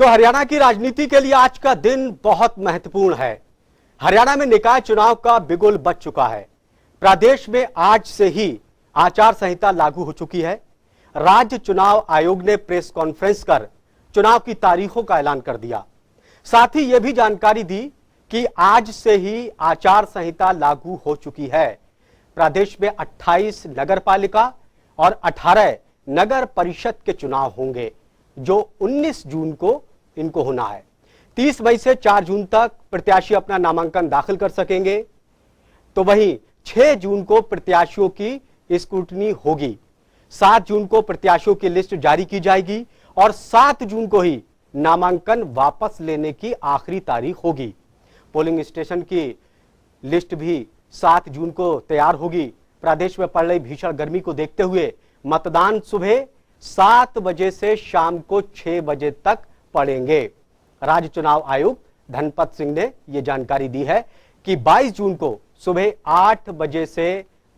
तो हरियाणा की राजनीति के लिए आज का दिन बहुत महत्वपूर्ण है। हरियाणा में निकाय चुनाव का बिगुल बज चुका है। प्रदेश में आज से ही आचार संहिता लागू हो चुकी है। राज्य चुनाव आयोग ने प्रेस कॉन्फ्रेंस कर चुनाव की तारीखों का ऐलान कर दिया। साथ ही यह भी जानकारी दी कि आज से ही आचार संहिता लागू हो चुकी है। प्रदेश में 28 नगर पालिका और 18 नगर परिषद के चुनाव होंगे, जो 19 जून को इनको होना है। 30 मई से 4 जून तक प्रत्याशी अपना नामांकन दाखिल कर सकेंगे। तो वहीं 6 जून को प्रत्याशियों की स्क्रूटनी होगी। 7 जून को प्रत्याशियों की लिस्ट जारी की जाएगी और 7 जून को ही नामांकन वापस लेने की आखिरी तारीख होगी। पोलिंग स्टेशन की लिस्ट भी 7 जून को तैयार होगी। प्रदेश में पड़ रही भीषण गर्मी को देखते हुए मतदान सुबह 7 बजे से शाम को 6 बजे तक पड़ेंगे। राज्य चुनाव आयुक्त धनपत सिंह ने यह जानकारी दी है कि 22 जून को सुबह 8 बजे से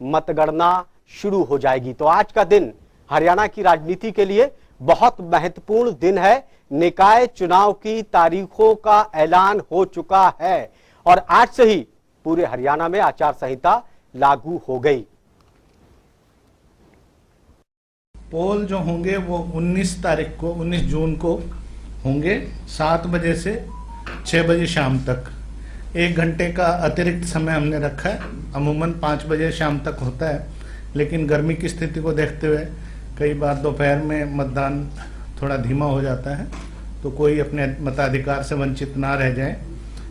मतगणना शुरू हो जाएगी। तो आज का दिन हरियाणा की राजनीति के लिए बहुत महत्वपूर्ण दिन है। निकाय चुनाव की तारीखों का ऐलान हो चुका है और आज से ही पूरे हरियाणा में आचार संहिता लागू हो गई। पोल जो होंगे वो 19 तारीख को 19 जून को होंगे 7 बजे से 6 बजे शाम तक। 1 घंटे का अतिरिक्त समय हमने रखा है। अमूमन 5 बजे शाम तक होता है, लेकिन गर्मी की स्थिति को देखते हुए कई बार दोपहर में मतदान थोड़ा धीमा हो जाता है, तो कोई अपने मताधिकार से वंचित ना रह जाए,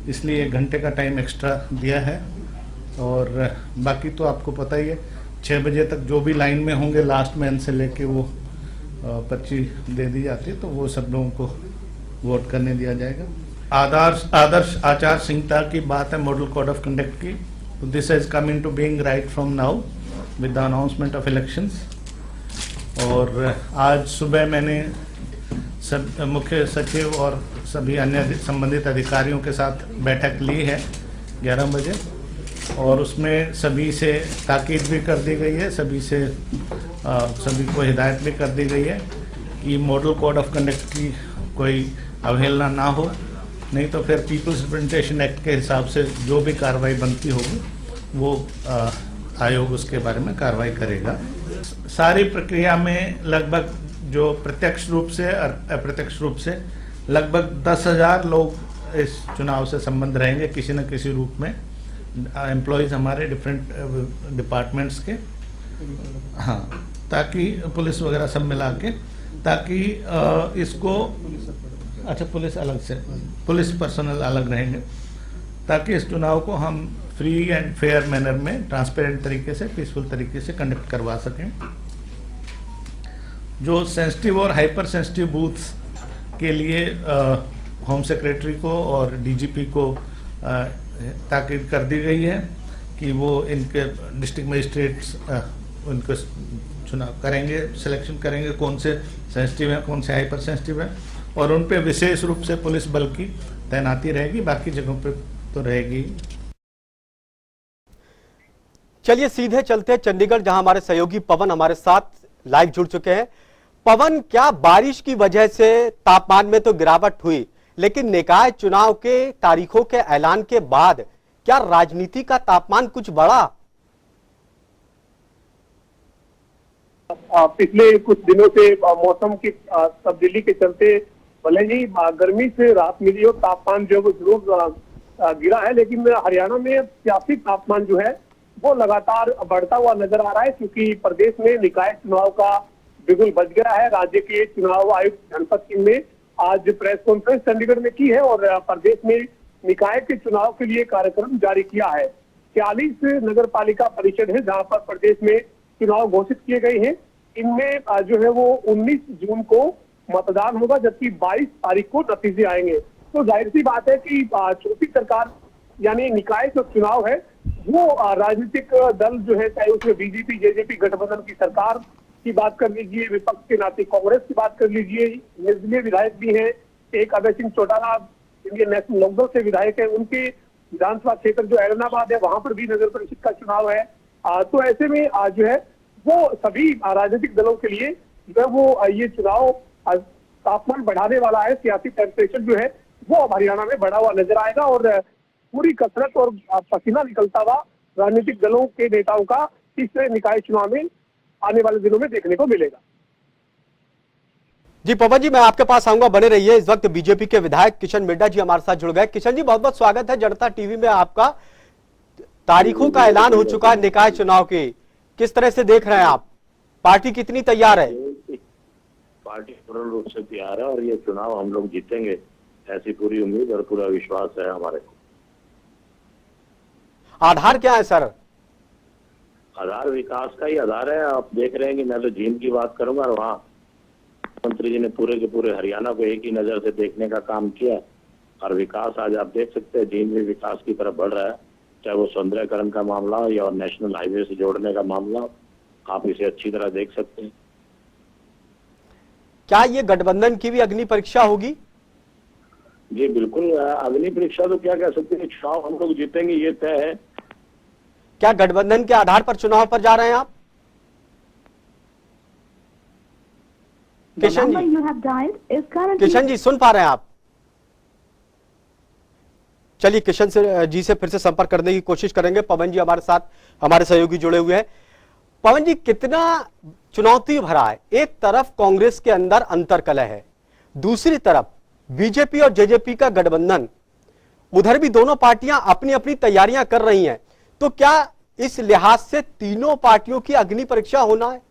इसलिए 1 घंटे का टाइम एक्स्ट्रा दिया है। और बाकी तो आपको पता ही है, 6 बजे तक जो भी लाइन में होंगे लास्ट मैन से लेके वो पर्ची दे दी जाती है, तो वो सब लोगों को वोट करने दिया जाएगा। आदर्श आचार संहिता की बात है, मॉडल कोड ऑफ कंडक्ट की। तो this is coming to being right from now with the announcement of elections. और आज सुबह मैंने सब मुख्य सचिव और सभी अन्य संबंधित अधिकारियों के साथ बैठक ली है 11 बजे, और उसमें सभी से ताकीद भी कर दी गई है, सभी को हिदायत भी कर दी गई है कि मॉडल कोड ऑफ कंडक्ट की कोई अवहेलना ना हो, नहीं तो फिर पीपल्स रिप्रेजेंटेशन एक्ट के हिसाब से जो भी कार्रवाई बनती होगी वो आयोग उसके बारे में कार्रवाई करेगा। सारी प्रक्रिया में लगभग जो प्रत्यक्ष रूप से और अप्रत्यक्ष रूप से लगभग 10,000 लोग इस चुनाव से संबंध रहेंगे किसी न किसी रूप में। एम्प्लॉयज़ हमारे डिफरेंट डिपार्टमेंट्स के, हाँ, ताकि पुलिस वगैरह सब मिला के, ताकि इसको अच्छा पुलिस अलग से, पुलिस पर्सनल अलग रहेंगे, ताकि इस चुनाव को हम फ्री एंड फेयर मैनर में ट्रांसपेरेंट तरीके से, पीसफुल तरीके से कंडक्ट करवा सकें। जो सेंसिटिव और हाइपर सेंसिटिव बूथ्स के लिए होम सेक्रेटरी को और डीजीपी को ताकीद कर दी गई है कि वो इनके डिस्ट्रिक्ट मजिस्ट्रेट्स उनको चुनाव करेंगे, सिलेक्शन करेंगे कौन से सेंसिटिव है, कौन से हाइपर सेंसिटिव है, और उन पे विशेष रूप से पुलिस बल की तैनाती रहेगी, बाकी जगहों पे तो रहेगी। चलिए सीधे चलते चंडीगढ़, जहां हमारे सहयोगी पवन हमारे साथ लाइव जुड़ चुके हैं। पवन, क्या बारिश की वजह से तापमान में तो गिरावट हुई, लेकिन निकाय चुनाव के तारीखों के ऐलान के बाद क्या राजनीति का तापमान कुछ बढ़ा? पिछले कुछ दिनों से मौसम की तब्दीली के चलते भले ही गर्मी से राहत मिली हो, तापमान जो है वो जरूर गिरा है, लेकिन हरियाणा में सियासी तापमान जो है वो लगातार बढ़ता हुआ नजर आ रहा है, क्योंकि प्रदेश में निकाय चुनाव का बिगुल बज गया है। राज्य के चुनाव आयुक्त धनपत सिंह ने आज प्रेस कॉन्फ्रेंस चंडीगढ़ में की है और प्रदेश में निकाय के चुनाव के लिए कार्यक्रम जारी किया है। 40 नगर पालिका परिषद है जहां पर प्रदेश में चुनाव घोषित किए गए हैं। इनमें जो है वो 19 जून को मतदान होगा, जबकि 22 तारीख को नतीजे आएंगे। तो जाहिर सी बात है कि छोटी सरकार यानी निकाय जो चुनाव है वो राजनीतिक दल जो है, चाहे उसमें बीजेपी जेजेपी गठबंधन की सरकार की बात कर लीजिए, विपक्ष के नाते कांग्रेस की बात कर लीजिए, निर्दलीय विधायक भी हैं, एक अभय सिंह चौटाला इंडियन नेशनल लोकदल से विधायक है, उनके विधानसभा क्षेत्र जो ऐलनाबाद है वहां पर भी नगर परिषद का चुनाव है। तो ऐसे में जो है वो सभी राजनीतिक दलों के लिए जो है वो ये चुनाव तापमान बढ़ाने वाला है। सियासी टेम्परेचर जो है वो अब हरियाणा में बढ़ा हुआ नजर आएगा और पूरी कसरत और पसीना निकलता हुआ राजनीतिक दलों के नेताओं का इस निकाय चुनाव में आने वाले दिनों में देखने को मिलेगा। जी पवन जी, मैं आपके पास आऊंगा, बने रहिए। इस वक्त बीजेपी के विधायक किशन मिड्डा जी हमारे साथ जुड़ गए। किशन जी, बहुत बहुत स्वागत है जनता टीवी में आपका। तारीखों का ऐलान हो चुका है निकाय चुनाव की, किस तरह से देख रहे हैं आप? पार्टी कितनी तैयार है? पार्टी पूर्ण रूप से तैयार है और ये चुनाव हम लोग जीतेंगे, ऐसी पूरी उम्मीद और पूरा विश्वास है हमारे को। आधार क्या है सर? आधार विकास का ही आधार है। आप देख रहे हैं कि मैं तो जींद की बात करूंगा, और वहाँ मंत्री जी ने पूरे के पूरे हरियाणा को एक ही नजर से देखने का काम किया और विकास आज आप देख सकते हैं जींद में विकास की तरफ बढ़ रहा है, चाहे वो सौंदर्यकरण का मामला हो या नेशनल हाईवे से जोड़ने का मामला हो, आप इसे अच्छी तरह देख सकते हैं। क्या ये गठबंधन की भी अग्नि परीक्षा होगी? जी बिल्कुल, अग्नि परीक्षा तो क्या कह सकते हैं, चुनाव हम लोग जीतेंगे ये तय है। क्या गठबंधन के आधार पर चुनाव पर जा रहे हैं आप? किशन जी सुन पा रहे हैं आप? चलिए किशन जी से फिर से संपर्क करने की कोशिश करेंगे। पवन जी हमारे साथ, हमारे सहयोगी जुड़े हुए हैं। पवन जी, कितना चुनौती भरा है? एक तरफ कांग्रेस के अंदर अंतर्कलह है, दूसरी तरफ बीजेपी और जेजेपी का गठबंधन, उधर भी दोनों पार्टियां अपनी अपनी तैयारियां कर रही हैं। तो क्या इस लिहाज से तीनों पार्टियों की अग्नि परीक्षा होना है?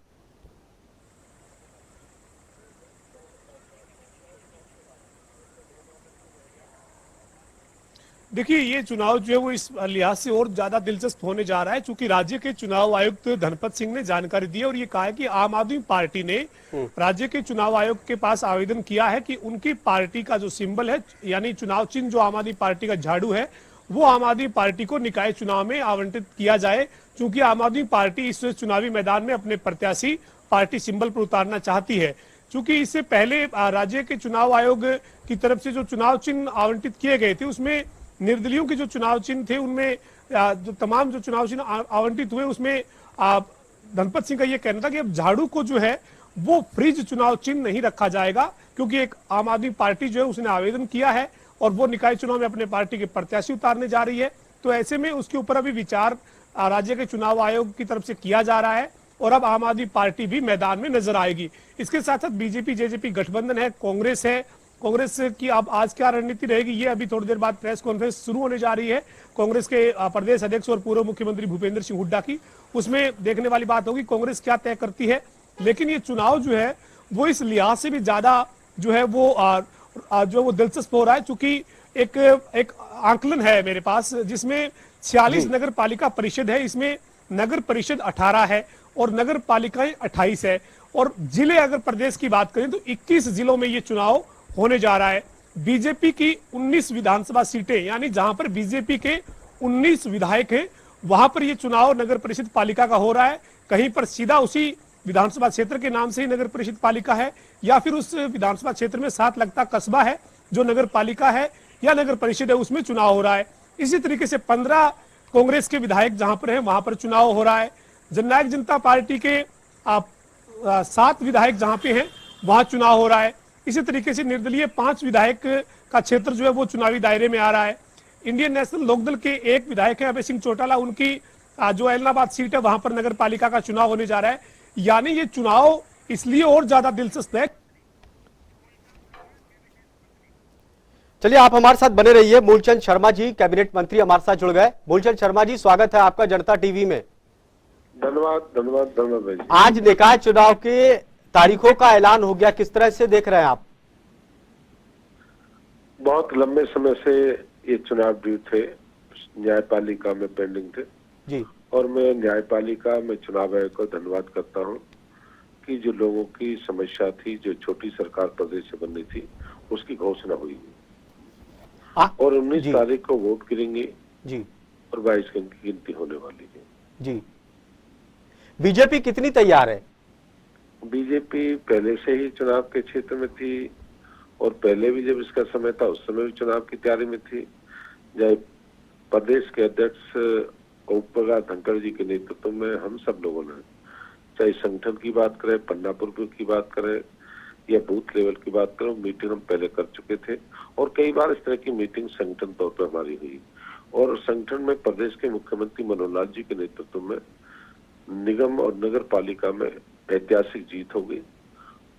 देखिए, ये चुनाव जो है वो इस लिहाज से और ज्यादा दिलचस्प होने जा रहा है, चूंकि राज्य के चुनाव आयुक्त धनपत सिंह ने जानकारी दी और ये कहा है कि आम आदमी पार्टी ने राज्य के चुनाव आयोग के पास आवेदन किया है कि उनकी पार्टी का जो सिंबल है, यानी चुनाव चिन्ह जो आम आदमी पार्टी का झाड़ू है, वो आम आदमी पार्टी को निकाय चुनाव में आवंटित किया जाए, क्योंकि आम आदमी पार्टी इस चुनावी मैदान में अपने प्रत्याशी पार्टी सिंबल पर उतारना चाहती है। चूंकि इससे पहले राज्य के चुनाव आयोग की तरफ से जो चुनाव चिन्ह आवंटित किए गए थे, उसमें निर्दलीयों के जो चुनाव चिन्ह थे, उनमें जो तमाम जो चुनाव चिन्ह आवंटित हुए, उसमें धनपत सिंह का यह कहना था कि अब झाड़ू को जो है वो फ्रीज चुनाव चिन्ह नहीं रखा जाएगा, क्योंकि एक आम आदमी पार्टी जो है उसने आवेदन किया है और वो निकाय चुनाव में अपने पार्टी के प्रत्याशी उतारने जा रही है। तो ऐसे में उसके ऊपर अभी विचार राज्य के चुनाव आयोग की तरफ से किया जा रहा है और अब आम आदमी पार्टी भी मैदान में नजर आएगी। इसके साथ साथ बीजेपी जेजेपी गठबंधन है, कांग्रेस है। कांग्रेस की अब आज क्या रणनीति रहेगी, ये अभी थोड़ी देर बाद प्रेस कॉन्फ्रेंस शुरू होने जा रही है कांग्रेस के प्रदेश अध्यक्ष और पूर्व मुख्यमंत्री भूपेंद्र सिंह हुड्डा की। उसमें देखने वाली बात होगी कांग्रेस क्या तय करती है। लेकिन ये चुनाव जो है वो इस लिहाज से भी ज्यादा जो है वो दिलचस्प हो रहा है, चूंकि एक आंकलन है मेरे पास जिसमें 46 नगर पालिका परिषद है, इसमें नगर परिषद 18 है और नगर पालिकाएं 28 है, और जिले अगर प्रदेश की बात करें तो 21 जिलों में ये चुनाव होने जा रहा है। बीजेपी की 19 विधानसभा सीटें, यानी जहां पर बीजेपी के 19 विधायक हैं, वहां पर यह चुनाव नगर परिषद पालिका का हो रहा है। कहीं पर सीधा उसी विधानसभा क्षेत्र के नाम से ही नगर परिषद पालिका है, या फिर उस विधानसभा क्षेत्र में साथ लगता कस्बा है जो नगर पालिका है या नगर परिषद है, उसमें चुनाव हो रहा है। इसी तरीके से 15 कांग्रेस के विधायक जहां पर हैं वहां पर चुनाव हो रहा है। जननायक जनता पार्टी के 7 विधायक जहां पे हैं वहां चुनाव हो रहा है। इसी तरीके से निर्दलीय 5 विधायक का क्षेत्र जो है वो चुनावी दायरे में आ रहा है। इंडियन नेशनल लोकदल के 1 विधायक है अभय सिंह चौटाला, उनकी जो ऐलनाबाद सीट है वहां पर नगर पालिका का चुनाव होने जा रहा है। यानी ये चुनाव इसलिए और ज्यादा दिलचस्प है। चलिए आप हमारे साथ बने रहिए। मूलचंद शर्मा जी कैबिनेट मंत्री हमारे साथ जुड़ गए। मूलचंद शर्मा जी, स्वागत है आपका जनता टीवी में। धन्यवाद धन्यवाद धन्यवाद भाई। आज निकाय चुनाव के तारीखों का ऐलान हो गया, किस तरह से देख रहे हैं आप? बहुत लंबे समय से ये चुनाव ड्यू थे, न्यायपालिका में पेंडिंग थे जी, और मैं न्यायपालिका में चुनाव आयोग को धन्यवाद करता हूं कि जो लोगों की समस्या थी, जो छोटी सरकार प्रदेश से बननी थी, उसकी घोषणा हुई और 19 तारीख को वोट गिरेंगे जी और 22 की गिनती होने वाली है जी। बीजेपी कितनी तैयार है? बीजेपी पहले से ही चुनाव के क्षेत्र में थी और पहले भी जब इसका समय था उस समय भी चुनाव की तैयारी में थी। जब प्रदेश के अध्यक्ष ओम प्रकाश धनखड़ जी के नेतृत्व में हम सब लोगों ने, चाहे संगठन की बात करें, पन्ना पूर्व की बात करें, या बूथ लेवल की बात करो, मीटिंग हम पहले कर चुके थे और कई बार इस तरह की मीटिंग संगठन तौर पर हमारी हुई और संगठन में प्रदेश के मुख्यमंत्री मनोहर लाल जी के नेतृत्व में निगम और नगर पालिका में ऐतिहासिक जीत हो गई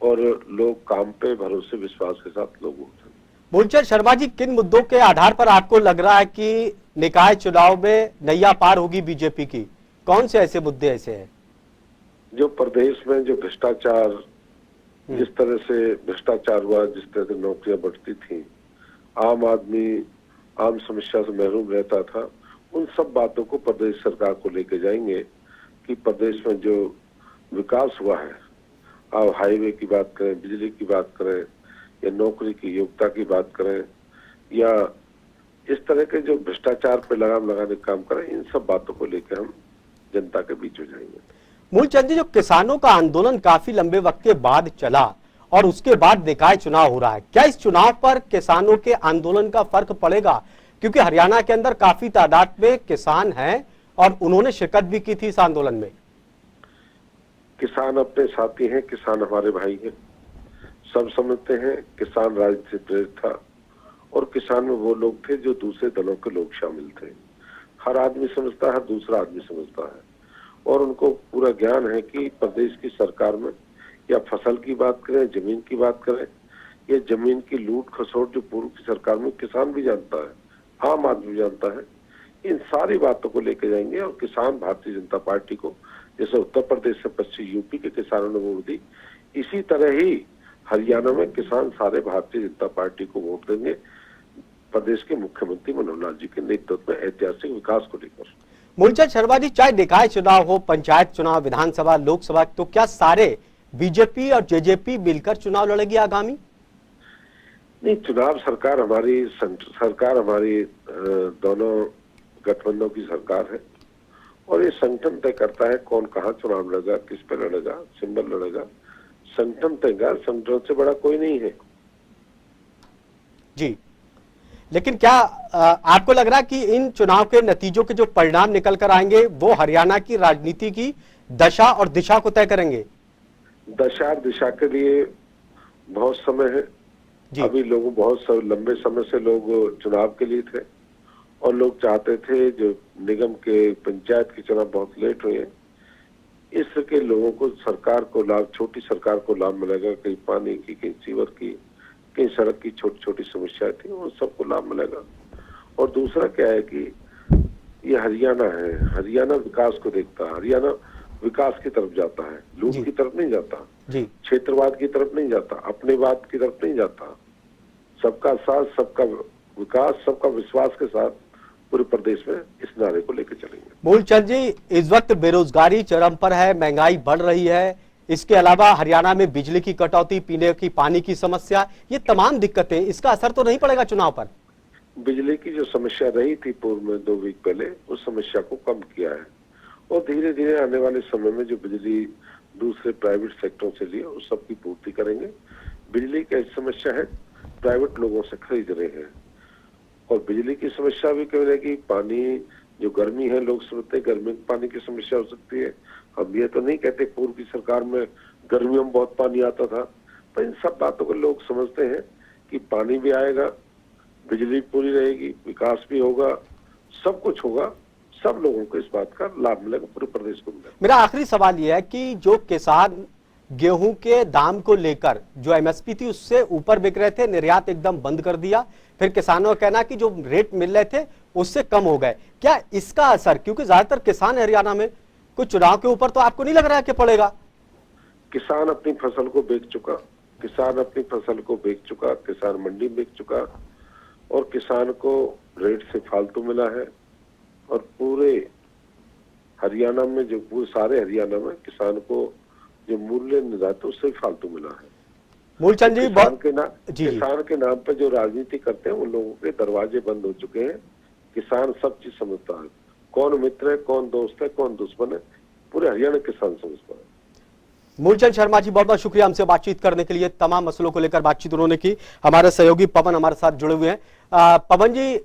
और लोग काम पे भरोसे विश्वास के साथ लोग उठे। मूलचंद शर्मा जी, किन मुद्दों के आधार पर आपको लग रहा है कि निकाय चुनाव में नैया पार होगी बीजेपी की? कौन से ऐसे मुद्दे ऐसे हैं? जो प्रदेश में जो भ्रष्टाचार, जिस तरह से भ्रष्टाचार हुआ, जिस तरह से नौकरियां बढ़ती थी, आम आदमी आम समस्या से महरूम रहता था, उन सब बातों को प्रदेश सरकार को लेके जाएंगे कि प्रदेश में जो विकास हुआ है, आप हाईवे की बात करें, बिजली की बात करें या नौकरी की योग्यता की बात करें या इस तरह के जो भ्रष्टाचार पे लगाम लगाने का काम करें, इन सब बातों को लेकर हम जनता के बीच हो जाएंगे। मूलचंद जी, जो किसानों का आंदोलन काफी लंबे वक्त के बाद चला और उसके बाद निकाय चुनाव हो रहा है, क्या इस चुनाव पर किसानों के आंदोलन का फर्क पड़ेगा? क्योंकि हरियाणा के अंदर काफी तादाद में किसान हैं और उन्होंने शिरकत भी की थी इस आंदोलन में। किसान अपने साथी हैं, किसान हमारे भाई हैं, सब समझते हैं किसान राजनीति से प्रेरित था और किसान में वो लोग थे जो दूसरे दलों के लोग शामिल थे। हर आदमी समझता है, हर दूसरा आदमी समझता है और उनको पूरा ज्ञान है कि प्रदेश की सरकार में या फसल की बात करें, जमीन की बात करें या जमीन की लूट खसोट जो पूर्व की सरकार में, किसान भी जानता है, आम आदमी भी जानता है। इन सारी बातों को लेके जाएंगे और किसान भारतीय जनता पार्टी को, जैसे उत्तर प्रदेश से पश्चिम यूपी के किसानों ने वोट दी, इसी तरह ही हरियाणा में किसान सारे भारतीय जनता पार्टी को वोट देंगे प्रदेश के मुख्यमंत्री मनोहर लाल जी के नेतृत्व में ऐतिहासिक विकास को लेकर। मूलचंद शर्मा जी, चाहे निकाय चुनाव हो, पंचायत चुनाव, विधानसभा, लोकसभा, तो क्या सारे बीजेपी और जेजेपी मिलकर चुनाव लड़ेगी आगामी? नहीं, चुनाव सरकार हमारी दोनों गठबंधनों की सरकार है और ये संगठन तय करता है कौन कहाँ चुनाव लड़ेगा, किस पे लड़ेगा, सिंबल लड़ेगा, संगठन तय कर, संगठन से बड़ा कोई नहीं है। जी, लेकिन क्या आपको लग रहा है कि इन चुनाव के नतीजों के जो परिणाम निकल कर आएंगे वो हरियाणा की राजनीति की दशा और दिशा को तय करेंगे? दशा और दिशा के लिए बहुत समय है। अभी लोग बहुत लंबे समय से लोग चुनाव के लिए थे और लोग चाहते थे, जो निगम के पंचायत के चुनाव बहुत लेट हुए हैं, इसके लोगों को सरकार को लाभ, छोटी सरकार को लाभ मिलेगा। कहीं पानी की, कहीं सीवर की, कहीं सड़क की छोटी छोटी समस्याएं थी, उन सबको लाभ मिलेगा। और दूसरा क्या है कि ये हरियाणा है, हरियाणा विकास को देखता है, हरियाणा विकास की तरफ जाता है, लूट की तरफ नहीं जाता, क्षेत्रवाद की तरफ नहीं जाता, अपनेवाद की तरफ नहीं जाता। सबका साथ, सबका विकास, सबका विश्वास के साथ पूरे प्रदेश में इस नारे को लेकर चलेंगे। मूलचंद जी, इस वक्त बेरोजगारी चरम पर है, महंगाई बढ़ रही है, इसके अलावा हरियाणा में बिजली की कटौती, पीने की पानी की समस्या, ये तमाम दिक्कतें, इसका असर तो नहीं पड़ेगा चुनाव पर? बिजली की जो समस्या रही थी पूर्व में 2 वीक पहले, उस समस्या को कम किया है और धीरे धीरे आने वाले समय में जो बिजली दूसरे प्राइवेट सेक्टरों से लिए उस सब की पूर्ति करेंगे। बिजली की समस्या है, प्राइवेट लोगों से खरीद रहे हैं और बिजली की समस्या भी क्यों रहेगी। पानी, जो गर्मी है, लोग समझते हैं गर्मी में पानी की समस्या हो सकती है। हम ये तो नहीं कहते पूर्व की सरकार में गर्मियों में बहुत पानी आता था, पर इन सब बातों को लोग समझते हैं कि पानी भी आएगा, बिजली पूरी रहेगी, विकास भी होगा, सब कुछ होगा, सब लोगों को इस बात का लाभ मिलेगा, पूरे प्रदेश को मिलेगा। मेरा आखिरी सवाल यह है कि जो किसान गेहूं के दाम को लेकर जो एमएसपी थी उससे ऊपर बिक रहे थे, निर्यात एकदम बंद कर दिया, फिर किसानों का कहना कि जो रेट मिल रहे थे उससे कम हो गए, क्या इसका असर, क्योंकि ज्यादातर किसान हरियाणा में, कुछ चुनाव के ऊपर तो आपको नहीं लग रहा है कि पड़ेगा? किसान अपनी फसल को बेच चुका, किसान मंडी में बेच चुका और किसान को रेट से फालतू मिला है और पूरे हरियाणा में, जो पूरे सारे हरियाणा में किसान को जो मूल्य निर्धारित उससे फालतू मिला है। मूलचंद जी, किसान के नाम पर जो राजनीति करते हैं उन लोगों के दरवाजे बंद हो चुके हैं। किसान सब चीज समझता है, कौन मित्र है, कौन दोस्त है, कौन दुश्मन है, पूरे हरियाणा किसान समझता है। मूलचंद शर्मा जी, बहुत बहुत शुक्रिया हमसे बातचीत करने के लिए। तमाम मसलों को लेकर बातचीत उन्होंने की। हमारे सहयोगी पवन हमारे साथ जुड़े हुए हैं। पवन जी,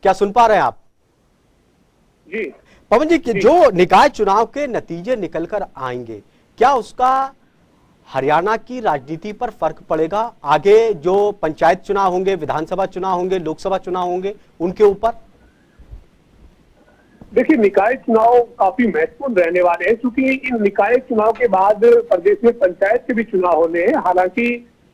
क्या सुन पा रहे हैं आप? जी पवन जी, जो निकाय चुनाव के नतीजे निकलकर आएंगे, क्या उसका हरियाणा की राजनीति पर फर्क पड़ेगा आगे जो पंचायत चुनाव होंगे, विधानसभा चुनाव होंगे, लोकसभा चुनाव होंगे उनके ऊपर? देखिए, निकाय चुनाव काफी महत्वपूर्ण रहने वाले हैं, क्योंकि इन निकाय चुनाव के बाद प्रदेश में पंचायत के भी चुनाव होने हैं। हालांकि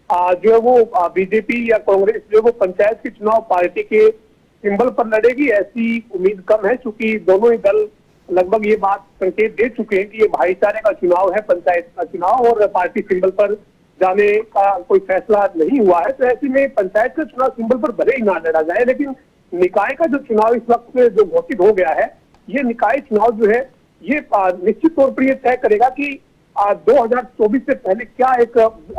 जो है वो बीजेपी या कांग्रेस जो है वो पंचायत के चुनाव पार्टी के सिंबल पर लड़ेगी, ऐसी उम्मीद कम है, क्योंकि दोनों ही दल लगभग ये बात संकेत दे चुके हैं कि ये भाईचारे का चुनाव है, पंचायत का चुनाव, और पार्टी सिंबल पर जाने का कोई फैसला नहीं हुआ है। तो ऐसे में पंचायत का चुनाव सिंबल पर भले ही ना लड़ा जाए, लेकिन निकाय का जो चुनाव इस वक्त जो घोषित हो गया है, ये निकाय चुनाव जो है ये निश्चित तौर पर ये तय करेगा कि 2024 से पहले क्या एक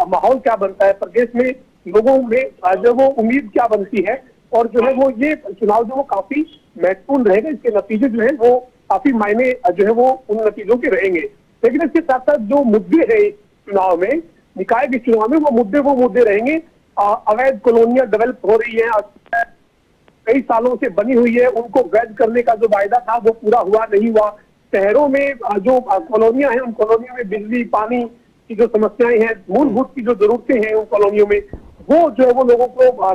माहौल क्या बनता है प्रदेश में, लोगों में जो वो उम्मीद क्या बनती है, और जो है वो ये चुनाव जो वो काफी महत्वपूर्ण रहेगा। इसके नतीजे जो है वो काफी मायने जो है वो उन नतीजों के रहेंगे। लेकिन इसके साथ साथ जो मुद्दे हैं चुनाव में, निकाय के चुनाव में, वो मुद्दे रहेंगे। अवैध कॉलोनियां डेवलप हो रही है, कई सालों से बनी हुई है, उनको वैध करने का जो वायदा था वो पूरा हुआ नहीं हुआ। शहरों में जो कॉलोनियां हैं, उन कॉलोनियों में बिजली पानी की जो समस्याएं हैं, मूलभूत की जो जरूरतें हैं उन कॉलोनियों में, वो जो है वो लोगों को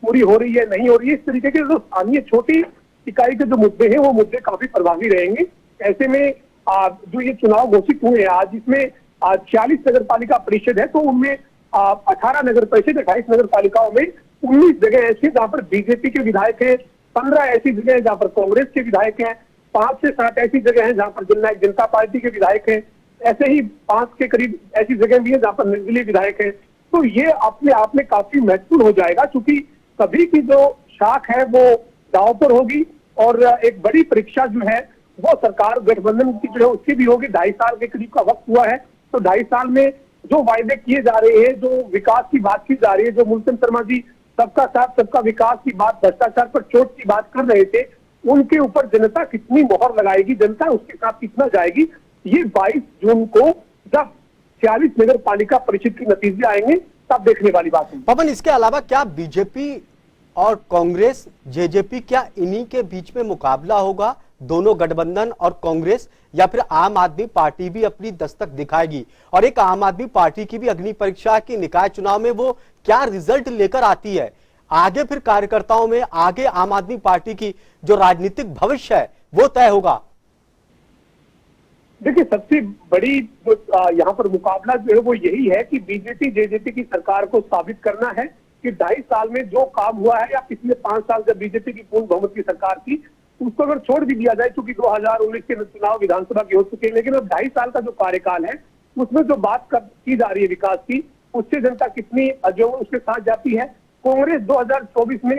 पूरी हो रही है, नहीं हो रही है। इस तरीके के जो स्थानीय छोटी इकाई के जो मुद्दे हैं वो मुद्दे काफी प्रभावी रहेंगे। ऐसे में जो ये चुनाव घोषित हुए हैं आज, इसमें 46 नगर पालिका परिषद है, तो उनमें 18 नगर परिषद, 28 नगर पालिकाओं में 19 जगह ऐसी जहां पर बीजेपी के विधायक हैं, 15 ऐसी जगह है जहां पर कांग्रेस के विधायक हैं, 5 से 7 ऐसी जगह है जहां पर जननायक जनता पार्टी के विधायक हैं, ऐसे ही 5 के करीब ऐसी जगह भी है जहां पर निर्दलीय विधायक हैं। तो ये अपने आप में काफी महत्वपूर्ण हो जाएगा, क्योंकि सभी की जो शाख है वो दांव पर होगी, और एक बड़ी परीक्षा जो है वो सरकार गठबंधन की जो है उसकी भी होगी। 2.5 साल के करीब का वक्त हुआ है, तो 2.5 साल में जो वायदे किए जा रहे हैं, जो विकास की बात की जा रही है, जो मूलचंद शर्मा जी सबका साथ सबका विकास की बात, भ्रष्टाचार पर चोट की बात कर रहे थे, उनके ऊपर जनता कितनी मोहर लगाएगी, जनता उसके साथ कितना जाएगी, ये 22 जून को जब 46 नगर पालिका परिषद के नतीजे आएंगे तब देखने वाली बात है। पवन, इसके अलावा क्या बीजेपी और कांग्रेस, जेजेपी, क्या इन्हीं के बीच में मुकाबला होगा, दोनों गठबंधन और कांग्रेस, या फिर आम आदमी पार्टी भी अपनी दस्तक दिखाएगी? और एक आम आदमी पार्टी की भी अग्नि परीक्षा की निकाय चुनाव में वो क्या रिजल्ट लेकर आती है, आगे फिर कार्यकर्ताओं में, आगे आम आदमी पार्टी की जो राजनीतिक भविष्य है वो तय होगा। देखिए, सबसे बड़ी यहाँ पर मुकाबला जो है वो यही है कि बीजेपी जेजेपी की सरकार को साबित करना है कि 2.5 साल में जो काम हुआ है, या पिछले 5 साल जब बीजेपी की पूर्ण बहुमत की सरकार थी, उसको अगर छोड़ भी दिया जाए, क्योंकि 2019 के चुनाव विधानसभा के हो चुके हैं, लेकिन अब 2.5 साल का जो कार्यकाल है उसमें जो बात की जा रही है विकास की, उससे जनता कितनी जो उसके साथ जाती है। कांग्रेस 2024 में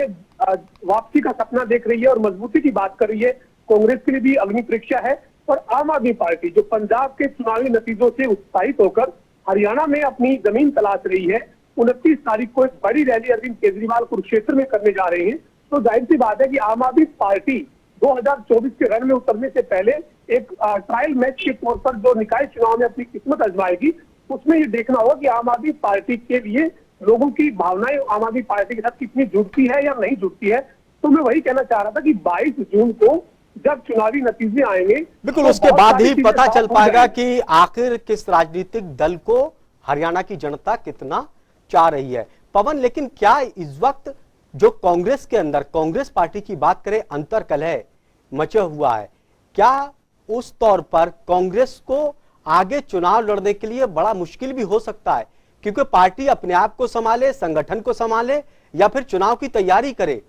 वापसी का सपना देख रही है और मजबूती की बात कर रही है, कांग्रेस के लिए भी अग्नि परीक्षा है। और आम आदमी पार्टी जो पंजाब के चुनावी नतीजों से उत्साहित होकर हरियाणा में अपनी जमीन तलाश रही है, 29 तारीख को एक बड़ी रैली अरविंद केजरीवाल कुरुक्षेत्र में करने जा रहे हैं। तो जाहिर सी बात है कि आम आदमी पार्टी 2024 के रण में उतरने से पहले एक ट्रायल मैच के तौर पर जो निकाय चुनाव में अपनी किस्मत आजमाएगी, उसमें ये देखना होगा कि आम आदमी पार्टी के लिए लोगों की भावनाएं आम आदमी पार्टी के साथ कितनी जुड़ती है या नहीं जुड़ती है। तो मैं वही कहना चाह रहा था कि 22 जून को जब चुनावी नतीजे आएंगे, बिल्कुल तो उसके बाद ही पता चल हो पाएगा जाएंगी। कि आखिर किस राजनीतिक दल को हरियाणा की जनता कितना चाह रही है। पवन, लेकिन क्या इस वक्त जो कांग्रेस के अंदर, कांग्रेस पार्टी की बात करें, अंतर कलह मचा हुआ है, क्या उस तौर पर कांग्रेस को आगे चुनाव लड़ने के लिए बड़ा मुश्किल भी हो सकता है, क्योंकि पार्टी अपने आप को संभाले, संगठन को संभाले, या फिर चुनाव की तैयारी करे?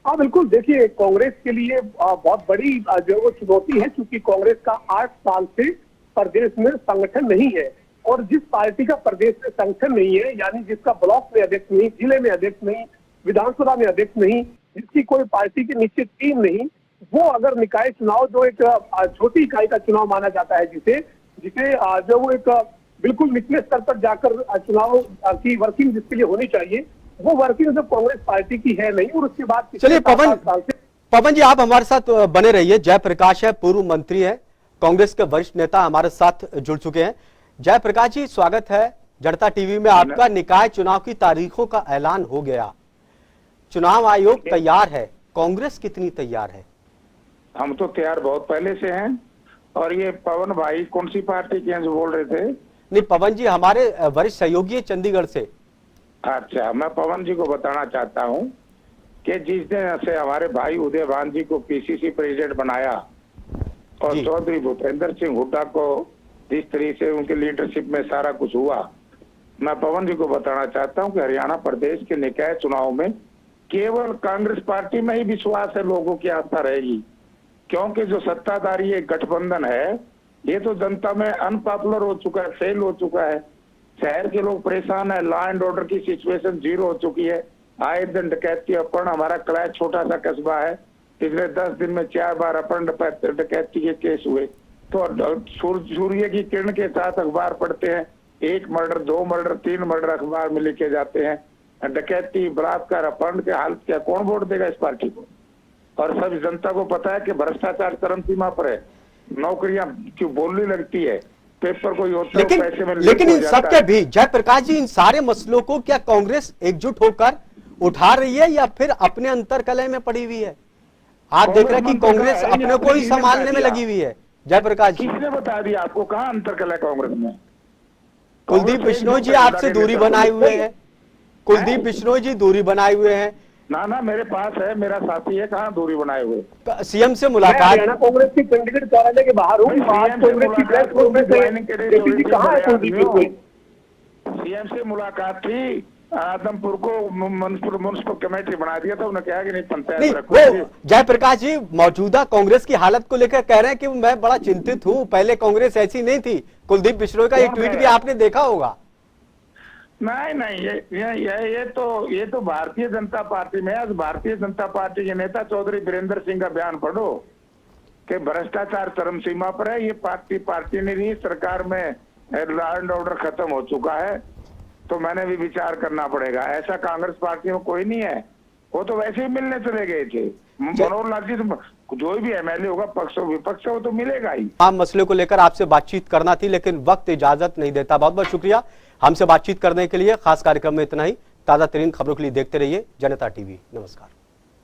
हाँ बिल्कुल, देखिए कांग्रेस के लिए बहुत बड़ी जो वो चुनौती है, क्योंकि कांग्रेस का 8 साल से प्रदेश में संगठन नहीं है, और जिस पार्टी का प्रदेश में संगठन नहीं है, यानी जिसका ब्लॉक में अध्यक्ष नहीं, जिले में अध्यक्ष नहीं, विधानसभा में अध्यक्ष नहीं, जिसकी कोई पार्टी की निश्चित टीम नहीं, वो अगर निकाय चुनाव जो एक छोटी इकाई का चुनाव माना जाता है, जिसे जो वो एक बिल्कुल निचले स्तर पर जाकर चुनाव की वर्किंग जिसके लिए होनी चाहिए, वो वर्किंग जो कांग्रेस पार्टी की है नहीं। और उसके बाद चलिए पवन जी, आप हमारे साथ बने रहिए। जयप्रकाश है, पूर्व मंत्री है, कांग्रेस के वरिष्ठ नेता हमारे साथ जुड़ चुके हैं। जयप्रकाश जी, स्वागत है जनता टीवी में आपका। निकाय चुनाव की तारीखों का ऐलान हो गया, चुनाव आयोग तैयार है, कांग्रेस कितनी तैयार है? हम तो तैयार बहुत पहले से हैं, और ये पवन भाई कौन सी पार्टी के हैं जो बोल रहे थे? नहीं, पवन जी हमारे वरिष्ठ सहयोगी है चंडीगढ़ से। अच्छा, मैं पवन जी को बताना चाहता हूँ कि जिस दिन से हमारे भाई उदयभान जी को पीसीसी प्रेसिडेंट बनाया और जी। चौधरी भूपेंद्र सिंह हुड्डा को जिस तरीके से उनके लीडरशिप में सारा कुछ हुआ, मैं पवन जी को बताना चाहता हूँ कि हरियाणा प्रदेश के निकाय चुनाव में केवल कांग्रेस पार्टी में ही विश्वास है, लोगों की आस्था रहेगी, क्योंकि जो सत्ताधारी एक गठबंधन है ये तो जनता में अनपॉपुलर हो चुका है, फेल हो चुका है। शहर के लोग परेशान है, लॉ एंड ऑर्डर की सिचुएशन जीरो हो चुकी है, आए दिन डकैती अपहरण। हमारा क्लास छोटा सा कस्बा है, पिछले 10 दिन में 4 बार अपहरण डकैती के केस हुए। तो सूर्य की किरण के साथ अखबार पढ़ते हैं, 1 मर्डर 2 मर्डर 3 मर्डर अखबार में लिखे जाते हैं। डकैती बलात्कार अपहरण के हालत क्या, कौन वोट देगा इस पार्टी को? और सभी जनता को पता है कि भ्रष्टाचार चरम सीमा पर है, नौकरियां क्यों बोलने लगती है, पेपर कोई होता है पैसे में लेकिन इन सब के भी जयप्रकाश जी, इन सारे मसलों को क्या कांग्रेस एकजुट होकर उठा रही है या फिर अपने अंतरकलह में पड़ी हुई है? आप देख रहे हैं कि कांग्रेस अपने को ही संभालने में लगी हुई है। जयप्रकाश जी, किसने बता दिया आपको? कहाँ अंतरकलह कांग्रेस में? कुलदीप बिश्नोई जी आपसे दूरी बनाए हुए हैं, कुलदीप बिश्नोई जी दूरी बनाए हुए हैं। ना मेरे पास है, मेरा साथी है, कहाँ दूरी बनाए हुए? सीएम से मैं मुलाकात। हरियाणा कांग्रेस की चंडीगढ़ कार्यालय के बाहर हूँ। आज कांग्रेस की प्रेस कॉन्फ्रेंस है, जेपी जी कहाँ है कुलदीप बिश्नोई? सीएम से मुलाकात थी, आदमपुर को म्युनिसिपल कमेटी बना दिया था, उन्होंने कहा कि नहीं नहीं, पंचायत। वो जयप्रकाश जी मौजूदा कांग्रेस की हालत को लेकर कह रहे हैं कि मैं बड़ा चिंतित हूं, पहले कांग्रेस ऐसी नहीं थी। कुलदीप बिश्नोई का एक ट्वीट भी आपने देखा होगा। नहीं, ये तो भारतीय जनता पार्टी में। आज भारतीय जनता पार्टी के नेता चौधरी वीरेंद्र सिंह का बयान पढ़ो कि भ्रष्टाचार चरम सीमा पर है। ये पार्टी नहीं रही, सरकार में लॉ एंड ऑर्डर खत्म हो चुका है, तो मैंने भी विचार करना पड़ेगा। ऐसा कांग्रेस पार्टी में कोई नहीं है, वो तो वैसे ही मिलने चले गए थे। मनोहर लाल जी तो जो भी एमएलए होगा, पक्ष हो विपक्ष हो, तो मिलेगा ही। आम मसले को लेकर आपसे बातचीत करना थी, लेकिन वक्त इजाजत नहीं देता। बहुत बहुत शुक्रिया हमसे बातचीत करने के लिए। खास कार्यक्रम में इतना ही। ताजा तरीन खबरों के लिए देखते रहिए जनता टीवी। नमस्कार।